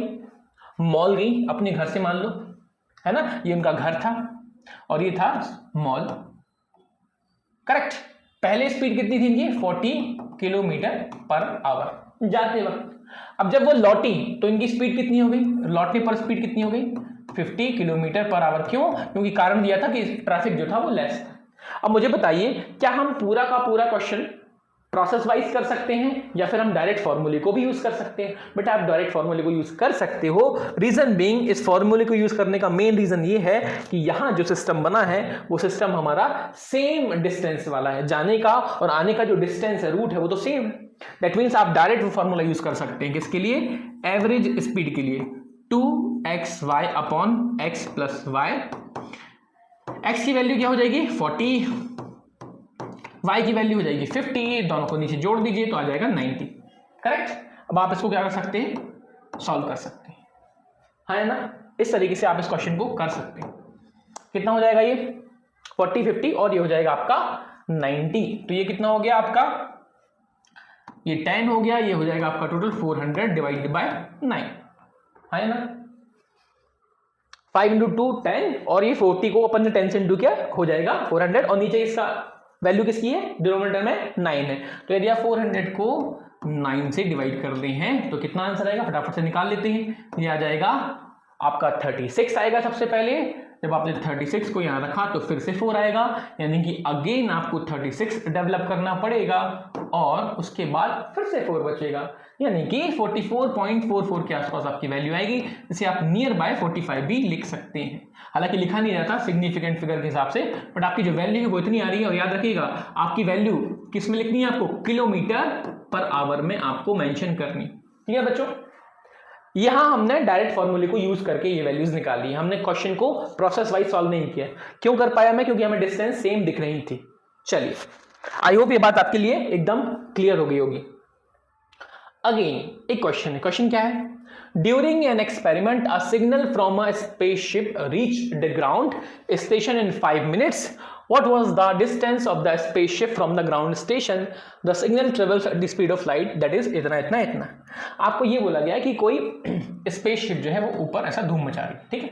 Mall गई, अपने घर से, मान लो, है ना, ये उनका घर था और ये था मॉल। करेक्ट। पहले स्पीड कितनी थी इनकी? 40 किलोमीटर पर आवर जाते वक्त। अब जब वो लौटी तो इनकी स्पीड कितनी हो गई? लौटने पर स्पीड कितनी हो गई? 50 किलोमीटर पर आवर। क्यों? क्योंकि कारण दिया था कि ट्रैफिक जो था वो लेस था। अब मुझे बताइए, क्या हम पूरा का पूरा क्वेश्चन प्रोसेस वाइज कर सकते हैं या फिर हम डायरेक्ट फॉर्मूले को भी यूज कर सकते हैं? बेटा आप डायरेक्ट फॉर्मूले को यूज कर सकते हो। रीजन बीइंग, इस फॉर्मूले को यूज करने का मेन रीजन ये है कि यहां जो सिस्टम बना है वो सिस्टम हमारा सेम डिस्टेंस वाला है, जाने का और आने का जो डिस्टेंस है, रूट है, वो तो सेम है। दैट मीन्स आप डायरेक्ट वो फॉर्मूला यूज कर सकते हैं। किसके लिए? एवरेज स्पीड के लिए। 2xy upon x plus y। x की वैल्यू क्या हो जाएगी? 40, y की वैल्यू हो जाएगी 50, दोनों को नीचे जोड़ दीजिए तो आ जाएगा 90। करेक्ट। अब आप इसको क्या कर सकते हैं? सॉल्व कर सकते हैं, है ना। इस तरीके से आप इस क्वेश्चन को कर सकते हैं। कितना हो जाएगा ये? 40 50 और ये हो जाएगा आपका 90, तो ये कितना हो गया आपका, ये 10 हो गया, ये हो जाएगा आपका टोटल 400 डिवाइडेड बाय 9, है ना। 5 इंटू 2 10, और ये 40 को अपन ने 10 से इंटू किया, हो जाएगा 400, और नीचे इसका वैल्यू किसकी है, डिनोमिनेटर में 9 है। तो यदि आप 400 को 9 से डिवाइड कर रहे हैं तो कितना आंसर आएगा, फटाफट से निकाल लेते हैं। ये आ जाएगा आपका 36 आएगा सबसे पहले। जब आपने 36 को यहाँ रखा तो फिर से 4 आएगा, यानी कि अगेन आपको 36 डेवलप करना पड़ेगा और उसके बाद फिर से 4 बचेगा, यानी कि 44.44 के आसपास आपकी वैल्यू आएगी, जिसे आप नियर बाय 45 भी लिख सकते हैं। हालांकि लिखा नहीं जाता सिग्निफिकेंट फिगर के हिसाब से, बट आपकी जो वैल्यू है वो इतनी आ रही है। और याद रखिएगा आपकी वैल्यू किस में लिखनी है, आपको किलोमीटर पर आवर में आपको मेंशन करनी। क्लियर बच्चों, यहां हमने डायरेक्ट फॉर्मूले को यूज करके ये वैल्यूज निकाली, हमने क्वेश्चन को प्रोसेस वाइज सॉल्व नहीं किया। क्यों कर पाया मैं, क्योंकि हमें डिस्टेंस सेम दिख रही थी। चलिए, आई होप ये बात आपके लिए एकदम क्लियर हो गई होगी। अगेन एक क्वेश्चन है, क्वेश्चन क्या है, during an experiment a signal from a spaceship reached the ground station in 5 minutes. What was the distance of the spaceship from the ground station? The signal travels at the speed of light, that is इतना इतना इतना। आपको ये बोला गया कि कोई spaceship जो है वो ऊपर ऐसा धूम मचा रही है, ठीक है।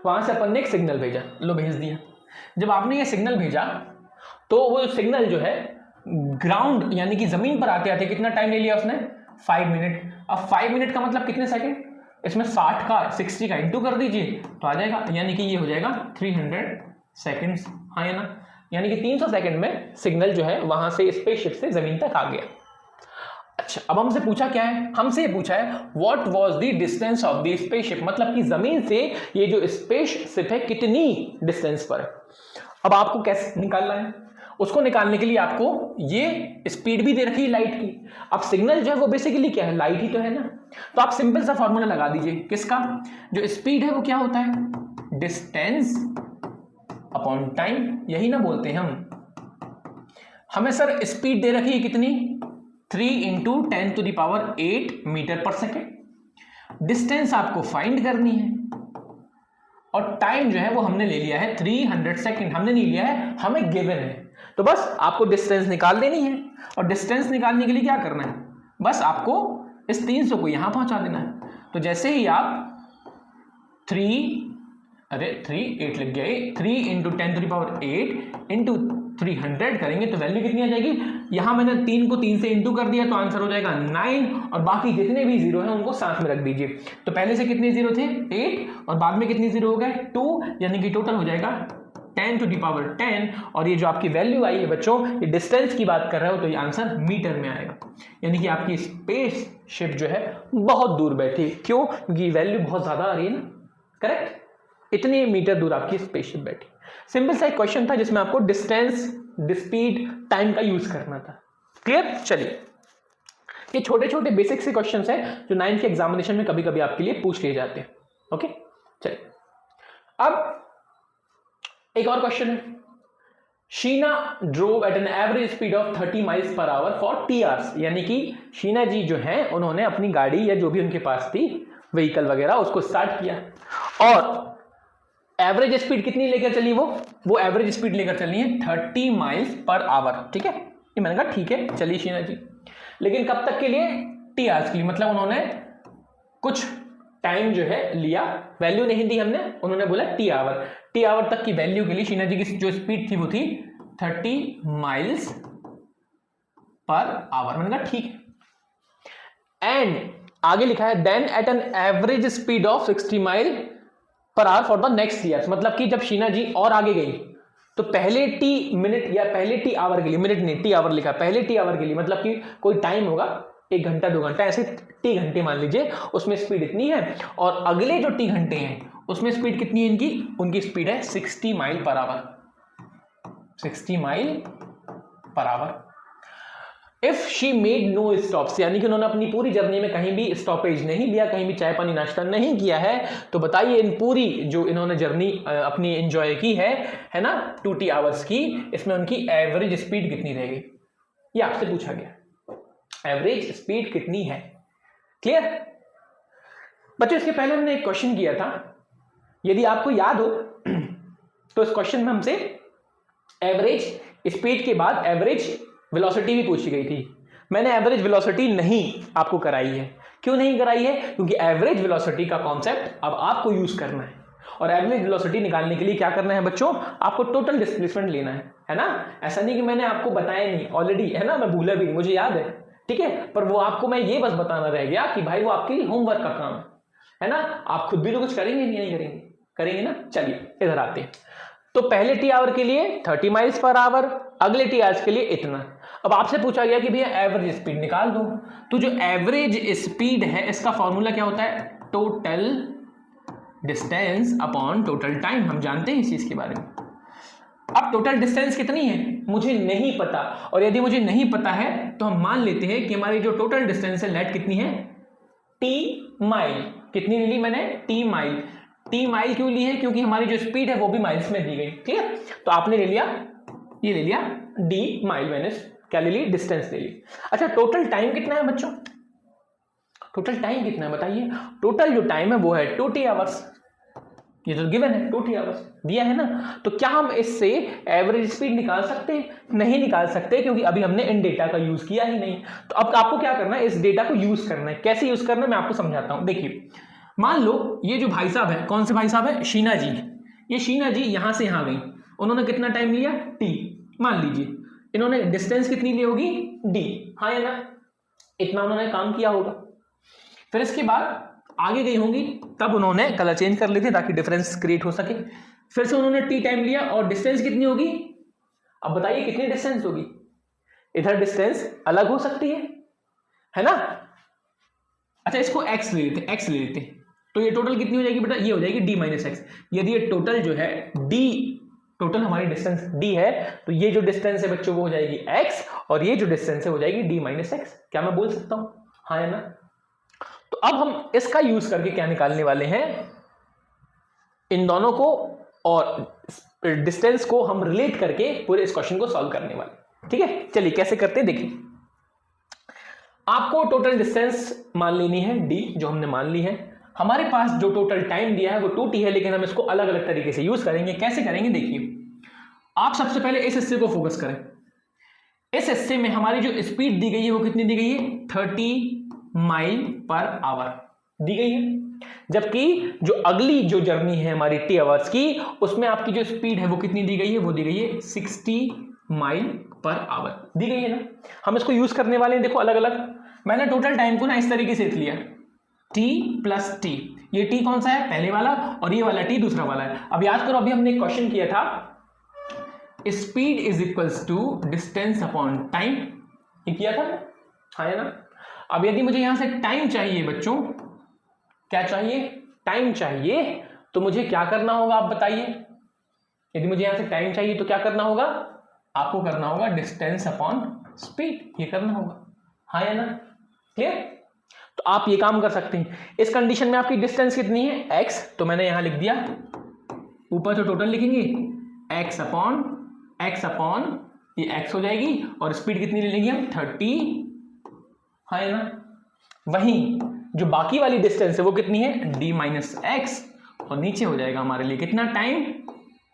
वहां से अपन ने एक सिग्नल भेजा, लो भेज दिया। जब आपने ये सिग्नल भेजा तो वो सिग्नल जो है ग्राउंड यानी कि जमीन पर आते आते कितना टाइम ले लिया उसने, 5 मिनट। अब 5 मिनट का मतलब कितने सेकंड, इसमें 60 का 60 का इंटू कर दीजिए तो आ जाएगा, यानी कि ये हो जाएगा 300 सेकंड्स, हाँ है ना। यानी कि 300 सेकंड में सिग्नल जो है वहां से स्पेसशिप से जमीन तक आ गया। अच्छा, अब हमसे पूछा क्या है, हमसे पूछा है what was the distance of the spaceship, मतलब कि जमीन से ये जो स्पेसशिप है कितनी डिस्टेंस पर। अब आपको कैसे निकालना है, उसको निकालने के लिए आपको ये स्पीड भी दे रखी है लाइट की। अब सिग्नल जो है वो बेसिकली क्या है, लाइट ही तो है ना। तो आप सिंपल सा फॉर्मूला लगा दीजिए, किसका, जो स्पीड है वो क्या होता है, डिस्टेंस अपॉन टाइम, यही ना बोलते हैं हम। हमें सर स्पीड दे रखी है कितनी, 3 इंटू 10⁸ मीटर पर सेकेंड। डिस्टेंस आपको फाइंड करनी है और टाइम जो है वो हमने ले लिया है 300 सेकेंड, हमने नहीं लिया है, हमें गिवन है। तो बस आपको डिस्टेंस निकाल देनी है, और डिस्टेंस निकालने के लिए क्या करना है, बस आपको इस 300 को यहां पहुंचा देना है। तो जैसे ही आप 8 लग गया, 3 इंटू 10⁸ इंटू 300 करेंगे तो वैल्यू कितनी आ जाएगी, यहां मैंने 3 को 3 से इंटू कर दिया तो आंसर हो जाएगा 9, और बाकी जितने भी जीरो हैं उनको साथ में रख दीजिए। तो पहले से कितने जीरो थे, 8, और बाद में कितने जीरो हो गए, 2, यानी कि टोटल हो जाएगा 10⁻10। और ये जो आपकी वैल्यू आई है बच्चों, ये डिस्टेंस की बात कर रहे हो तो ये आंसर मीटर में आएगा, यानी कि आपकी स्पेसशिप जो है बहुत दूर बैठी। क्यों, क्योंकि वैल्यू बहुत ज्यादा आ रही है ना, करेक्ट, इतने मीटर दूर आपकी स्पेसशिप बैठी। सिंपल सा एक क्वेश्चन था जिसमें आपको डिस्टेंस, स्पीड, टाइम का यूज करना था। क्लियर, चलिए, ये छोटे छोटे बेसिक से क्वेश्चंस हैं जो 9th के एग्जामिनेशन में कभी कभी आपके लिए पूछ लिए जाते हैं। ओके, चलिए, अब एक और क्वेश्चन है, Sheena drove at an average speed of 30 miles per hour for T hours, यानी कि शीना जी जो हैं उन्होंने अपनी गाड़ी या जो भी उनके पास थी व्हीकल वगैरह उसको स्टार्ट किया, और एवरेज स्पीड कितनी लेकर चली, वो एवरेज स्पीड लेकर चली है 30 माइल्स पर आवर, ठीक है। ये मैंने कहा ठीक है चलिए शीना जी, लेकिन कब तक के लिए, T hours के लिए, मतलब उन्होंने कुछ टाइम जो है लिया, वैल्यू नहीं दी हमने, उन्होंने बोला T hour तक की वैल्यू के लिए शीना जी की जो स्पीड थी वो थी 30 माइल्स पर आवर। मैंने कहा ठीक है, एंड आगे लिखा है then at an average speed of 60 mile per hour for the next year, मतलब कि जब शीना जी और आगे गई तो पहले T मिनट या पहले T आवर के लिए, मिनट नहीं T आवर लिखा, पहले T आवर के लिए मतलब कि कोई टाइम होगा 1 घंटा 2 घंटा, ऐसे T घंटे मान लीजिए, उसमें स्पीड इतनी है, और अगले जो T घंटे हैं उसमें स्पीड कितनी है इनकी, उनकी स्पीड है 60 mile per hour, 60 mile per hour. If she made no stops, यानी कि उन्होंने अपनी पूरी जर्नी में कहीं भी स्टॉपेज नहीं लिया, कहीं भी चाय पानी नाश्ता नहीं किया है, तो बताइए इन पूरी जो इन्होंने जर्नी अपनी एंजॉय की है ना 2T आवर्स की, इसमें उनकी एवरेज स्पीड कितनी रहेगी, ये आपसे पूछा गया, एवरेज स्पीड कितनी है। क्लियर बच्चों, इसके पहले हमने एक क्वेश्चन किया था, यदि आपको याद हो तो इस क्वेश्चन में हमसे एवरेज स्पीड के बाद एवरेज वेलोसिटी भी पूछी गई थी। मैंने एवरेज वेलोसिटी नहीं आपको कराई है। क्यों नहीं कराई है? क्योंकि एवरेज वेलोसिटी का कॉन्सेप्ट अब आपको यूज करना है, और एवरेज वेलोसिटी निकालने के लिए क्या करना है बच्चों, आपको टोटल डिस्प्लेसमेंट लेना है ना। ऐसा नहीं कि मैंने आपको बताया नहीं ऑलरेडी, है ना, मैं भूला भी नहीं, मुझे याद है, ठीक है, पर वो आपको मैं ये बस बताना रह गया कि भाई वो आपकी होमवर्क का काम है ना। आप खुद भी तो कुछ करेंगे नहीं करेंगे? करेंगे ना। चलिए इधर आते हैं। तो पहले टी आवर के लिए 30 माइल्स पर आवर, अगले टी आवर्स के लिए इतना। अब आपसे पूछा गया कि भैया एवरेज स्पीड निकाल दो, तो जो एवरेज स्पीड है इसका फॉर्मूला क्या होता है, total distance upon total time. हम जानते हैं इस चीज के बारे में। अब टोटल डिस्टेंस कितनी है मुझे नहीं पता, और यदि मुझे नहीं पता है तो हम मान लेते हैं कि हमारी जो टोटल डिस्टेंस है लेट कितनी है, टी माइल। कितनी ले ली मैंने, टी माइल। टी माइल क्यों ली है, क्योंकि हमारी जो स्पीड है वो भी माइल्स में दी गई, ठीक है। तो आपने ले लिया, ये ले लिया डी माइल, मैंने क्या ले ली, डिस्टेंस ले ली। अच्छा टोटल टाइम कितना है बच्चों, टोटल टाइम कितना है बताइए। टोटल जो टाइम है वो है 2t आवर्स, ये तो गिवन है 2t आवर्स दिया है ना। तो क्या हम इससे एवरेज स्पीड निकाल सकते हैं? नहीं निकाल सकते, क्योंकि अभी हमने इन डेटा का यूज किया ही नहीं। तो अब आपको क्या करना है, इस डेटा को यूज करना है। कैसे यूज करना है मैं आपको समझाता हूं। देखिए मान लो ये जो भाई साहब है, कौन से भाई साहब है, शीना जी। ये शीना जी यहां से यहां गई, उन्होंने कितना टाइम लिया, t, मान लीजिए। इन्होंने डिस्टेंस कितनी ली होगी, d, हाँ है ना, इतना उन्होंने काम किया होगा। फिर इसके बाद आगे गई होंगी, तब उन्होंने कलर चेंज कर लिए थे ताकि डिफरेंस क्रिएट हो सके। फिर से उन्होंने टी टाइम लिया, और डिस्टेंस कितनी होगी, अब बताइए कितनी डिस्टेंस होगी। इधर डिस्टेंस अलग हो सकती है ना। अच्छा इसको x ले लेते, x ले लेते, तो ये टोटल कितनी हो जाएगी बेटा, ये हो जाएगी d माइनस एक्स। यदि ये टोटल जो है d, टोटल हमारी डिस्टेंस d है, तो ये जो डिस्टेंस है बच्चों वो हो जाएगी x, और ये जो डिस्टेंस है हो जाएगी d माइनस एक्स। क्या मैं बोल सकता हूं, हाँ है ना। तो अब हम इसका यूज करके क्या निकालने वाले हैं, इन दोनों को और डिस्टेंस को हम रिलेट करके पूरे इस क्वेश्चन को सॉल्व करने वाले, ठीक है। चलिए कैसे करते हैं देखिए। आपको टोटल डिस्टेंस मान लेनी है d, जो हमने मान ली है। हमारे पास जो टोटल टाइम दिया है वो 2t है, लेकिन हम इसको अलग अलग तरीके से यूज करेंगे। कैसे करेंगे देखिए, आप सबसे पहले इस हिस्से को फोकस करें। इस हिस्से में हमारी जो स्पीड दी गई है वो कितनी दी गई है, 30 माइल पर आवर दी गई है। जबकि जो अगली जो जर्नी है हमारी टी आवर्स की, उसमें आपकी जो स्पीड है वो कितनी दी गई है, वो दी गई है 60 माइल पर आवर दी गई है ना। हम इसको यूज करने वाले हैं देखो अलग अलग। मैंने टोटल टाइम को ना इस तरीके से लिख लिया, t प्लस टी। ये t कौन सा है, पहले वाला, और ये वाला t दूसरा वाला है। अब याद करो, अभी हमने एक क्वेश्चन किया था, speed is equals to distance upon time, ये किया था, हाँ है ना। अब यदि मुझे यहां से टाइम चाहिए बच्चों, क्या चाहिए, टाइम चाहिए, तो मुझे क्या करना होगा आप बताइए। यदि मुझे यहां से टाइम चाहिए तो क्या करना होगा, आपको करना होगा डिस्टेंस अपॉन स्पीड, ये करना होगा, हाँ या ना, क्लियर। तो आप ये काम कर सकते हैं। इस कंडीशन में आपकी डिस्टेंस कितनी है, x, तो मैंने यहां लिख दिया, ऊपर तो टोटल लिखेंगे x अपॉन ये x हो जाएगी, और स्पीड कितनी ले लेंगे हम, 30, हाँ है ना। वहीं जो बाकी वाली डिस्टेंस है वो कितनी है, d माइनस एक्स, और नीचे हो जाएगा हमारे लिए कितना टाइम,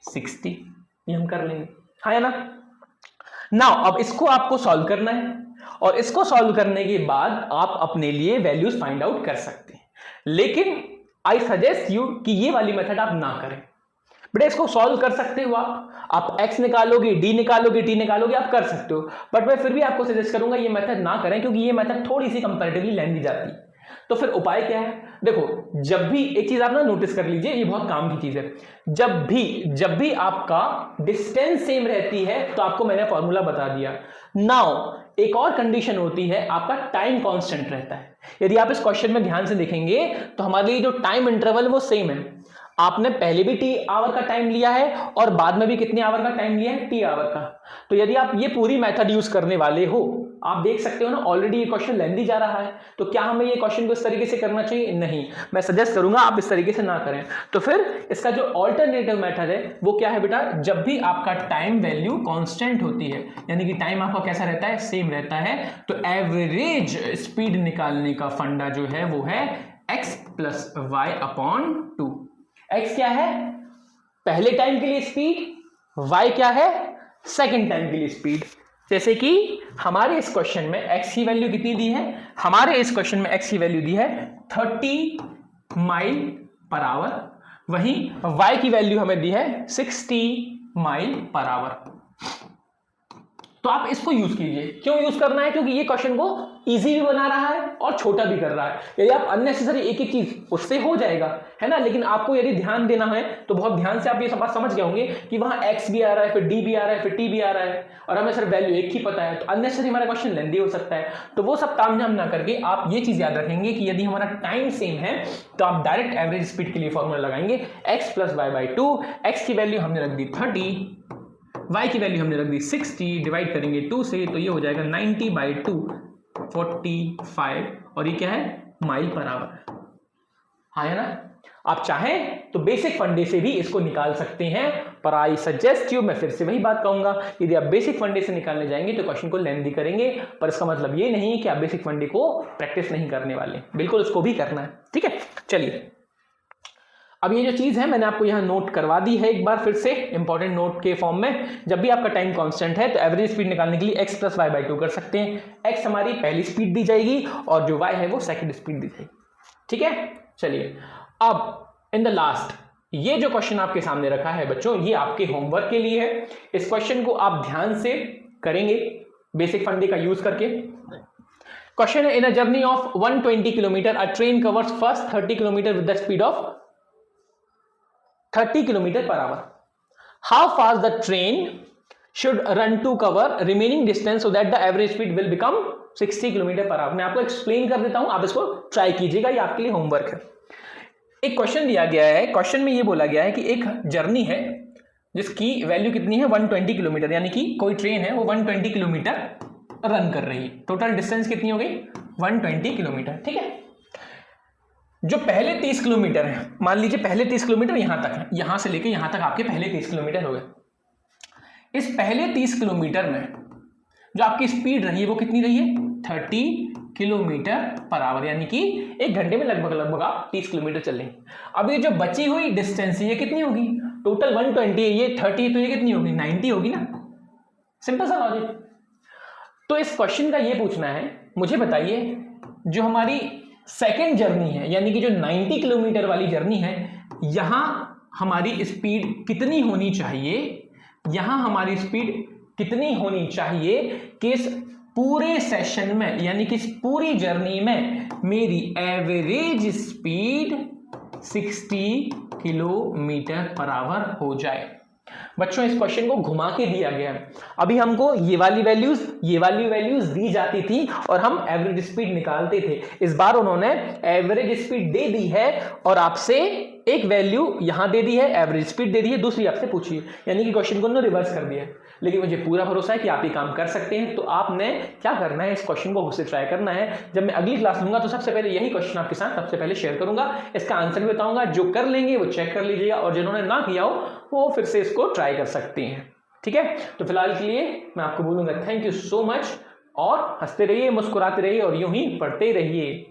60, ये हम कर लेंगे, हाँ है ना। नाउ अब इसको आपको सॉल्व करना है, और इसको सॉल्व करने के बाद आप अपने लिए वैल्यूज फाइंड आउट कर सकते हैं। लेकिन आई सजेस्ट यू कि ये वाली मेथड आप ना करें बेटा। इसको सॉल्व कर सकते हो आप x निकालोगे, d निकालोगे, t निकालोगे, आप कर सकते हो, बट मैं फिर भी आपको सजेस्ट करूंगा ये मेथड ना करें, क्योंकि ये मेथड थोड़ी सी कंपैरेटिवली लेंथी जाती है। तो फिर उपाय क्या है, देखो जब भी एक चीज आप ना नोटिस कर लीजिए, ये बहुत काम की चीज है। जब भी आपका डिस्टेंस सेम रहती है तो आपको मैंने फॉर्मूला बता दिया। नाउ एक और कंडीशन होती है, आपका टाइम कांस्टेंट रहता है। यदि आप इस क्वेश्चन में ध्यान से देखेंगे तो हमारे लिए जो टाइम इंटरवल वो सेम है। आपने पहले भी टी आवर का टाइम लिया है और बाद में भी कितने आवर का टाइम लिया है, टी आवर का। तो यदि आप ये पूरी मेथड यूज करने वाले हो, आप देख सकते हो ना ऑलरेडी ये क्वेश्चन लेंथी जा रहा है, तो क्या हमें ये क्वेश्चन को इस तरीके से करना चाहिए, नहीं। मैं सजेस्ट करूंगा आप इस तरीके से ना करें। तो फिर इसका जो ऑल्टरनेटिव मेथड है वो क्या है बेटा, जब भी आपका टाइम वैल्यू कांस्टेंट होती है, यानी कि टाइम आपका कैसा रहता है, सेम रहता है, तो एवरेज स्पीड निकालने का फंडा जो है वो है x plus Y upon 2। x क्या है, पहले टाइम के लिए स्पीड, y क्या है, सेकेंड टाइम के लिए स्पीड। जैसे कि हमारे इस क्वेश्चन में x की वैल्यू कितनी दी है, हमारे इस क्वेश्चन में x की वैल्यू दी है 30 माइल पर आवर, वहीं y की वैल्यू हमें दी है 60 माइल पर आवर। तो आप इसको यूज कीजिए। क्यों यूज करना है? क्योंकि ये क्वेश्चन को इजी भी बना रहा है और छोटा भी कर रहा है। यदि आप अननेसेसरी एक एक चीज, उससे हो जाएगा, है ना, लेकिन आपको यदि ध्यान देना है तो बहुत ध्यान से आप ये बात समझ गए होंगे कि वहां x भी आ रहा है, फिर d भी आ रहा है, फिर t भी आ रहा है, और हमें सिर्फ वैल्यू एक ही पता है, तो अननेसेसरी हमारा क्वेश्चन लेंदी हो सकता है। तो वो सब तामझाम ना करके आप ये चीज याद रखेंगे कि यदि हमारा टाइम सेम है तो आप डायरेक्ट एवरेज स्पीड के लिए फॉर्मूला लगाएंगे x plus Y by 2। X की वैल्यू हमने रख दी 30, y की वैल्यू हमने रख दी 60, डिवाइड करेंगे 2 से, तो ये हो जाएगा 90 बाई 2 45, और ये क्या है, माइल पर आवर। हाँ है ना? आप चाहें तो बेसिक फंडे से भी इसको निकाल सकते हैं, पर आई सजेस्ट यू, मैं फिर से वही बात कहूंगा, यदि आप बेसिक फंडे से निकालने जाएंगे तो क्वेश्चन को लेंथी करेंगे, पर इसका मतलब ये नहीं कि आप बेसिक फंडे को प्रैक्टिस नहीं करने वाले, बिल्कुल उसको भी करना है। ठीक है, चलिए अब ये जो चीज है मैंने आपको यहां नोट करवा दी है एक बार फिर से इंपॉर्टेंट नोट के फॉर्म में। जब भी आपका टाइम कांस्टेंट है तो एवरेज स्पीड निकालने के लिए x प्लस वाई बाई 2 कर सकते हैं। x हमारी पहली स्पीड दी जाएगी और जो y है वो सेकंड स्पीड दी जाएगी। ठीक है, चलिए अब इन द लास्ट ये जो क्वेश्चन आपके सामने रखा है बच्चों, ये आपके होमवर्क के लिए है। इस क्वेश्चन को आप ध्यान से करेंगे बेसिक फंडे का यूज करके। क्वेश्चन है, in a journey of 120 kilometer a train covers first 30 kilometer with the speed of 30 kilometer per hour. How fast the train should run to cover remaining distance so that the average speed will become 60 kilometre per hour. मैं आपको explain कर देता हूं, आप इसको try कीजिएगा, ये आपके लिए होमवर्क है। एक क्वेश्चन दिया गया है, क्वेश्चन में ये बोला गया है कि एक जर्नी है जिसकी वैल्यू कितनी है 120 किलोमीटर, यानी कि कोई ट्रेन है वो 120 किलोमीटर रन कर रही है। टोटल डिस्टेंस कितनी हो गई 120 किलोमीटर। ठीक है, जो पहले 30 किलोमीटर है, मान लीजिए पहले 30 किलोमीटर यहां तक है, यहां से लेके यहां तक आपके पहले 30 किलोमीटर हो गए। इस पहले 30 किलोमीटर में जो आपकी स्पीड रही है वो कितनी रही है 30 किलोमीटर पर आवर, यानी कि एक घंटे में लगभग आप 30 किलोमीटर चल रहे हैं। अब ये जो बची हुई डिस्टेंस ये कितनी होगी, टोटल 120 है, ये 30 तो ये कितनी होगी 90 होगी ना, सिंपल सा लॉजिक। तो इस क्वेश्चन का ये पूछना है, मुझे बताइए जो हमारी सेकेंड जर्नी है, यानी कि जो 90 किलोमीटर वाली जर्नी है, यहां हमारी स्पीड कितनी होनी चाहिए, यहां हमारी स्पीड कितनी होनी चाहिए कि इस पूरे सेशन में, यानी कि इस पूरी जर्नी में मेरी average speed 60 kilometre per our हो जाए। बच्चों इस क्वेश्चन को घुमा के दिया गया है। अभी हमको ये वाली वैल्यूज दी जाती थी और हम एवरेज स्पीड निकालते थे। इस बार उन्होंने एवरेज स्पीड दे दी है और आपसे एक वैल्यू यहां दे दी है, एवरेज स्पीड दे दी है, दूसरी आपसे पूछी है, यानी कि क्वेश्चन को उन्होंने रिवर्स कर दिया है। लेकिन मुझे पूरा भरोसा है कि आप ये काम कर सकते हैं। तो आपने क्या करना है, इस क्वेश्चन को खुद से ट्राई करना है। जब मैं अगली क्लास लूंगा तो सबसे पहले यही क्वेश्चन आपके साथ सबसे पहले शेयर करूंगा, इसका आंसर भी बताऊंगा। जो कर लेंगे वो चेक कर लीजिएगा और जिन्होंने ना किया हो वो फिर से इसको ट्राई कर सकते हैं। ठीक है, तो फिलहाल के लिए मैं आपको बोलूंगा थैंक यू सो मच, और हंसते रहिए, मुस्कुराते रहिए और यूं ही पढ़ते रहिए।